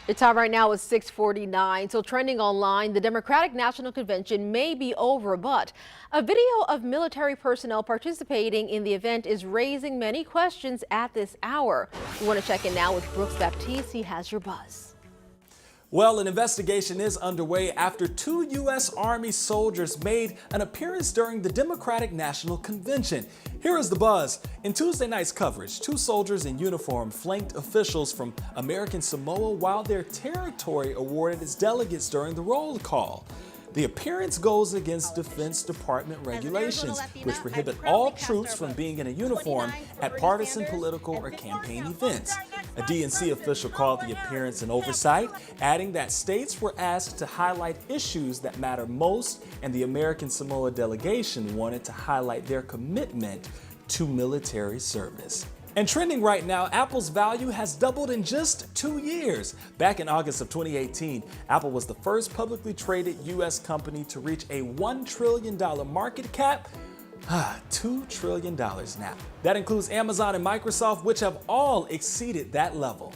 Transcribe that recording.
The time right now is 6:49. So trending online, the Democratic National Convention may be over, but a video of military personnel participating in the event is raising many questions at this hour. We want to check in now with Brooks Baptiste. He has your buzz. Well, an investigation is underway after 2 U.S. Army soldiers made an appearance during the Democratic National Convention. Here is the buzz. In Tuesday night's coverage, 2 soldiers in uniform flanked officials from American Samoa while their territory awarded its delegates during the roll call. The appearance goes against Defense Department regulations, which prohibit all troops from being in a uniform at partisan political or campaign events. A DNC official called the appearance an oversight, adding that states were asked to highlight issues that matter most, and the American Samoa delegation wanted to highlight their commitment to military service. And trending right now, Apple's value has doubled in just 2 years. Back in August of 2018, Apple was the first publicly traded U.S. company to reach a $1 trillion market cap. $2 trillion now. That includes Amazon and Microsoft, which have all exceeded that level.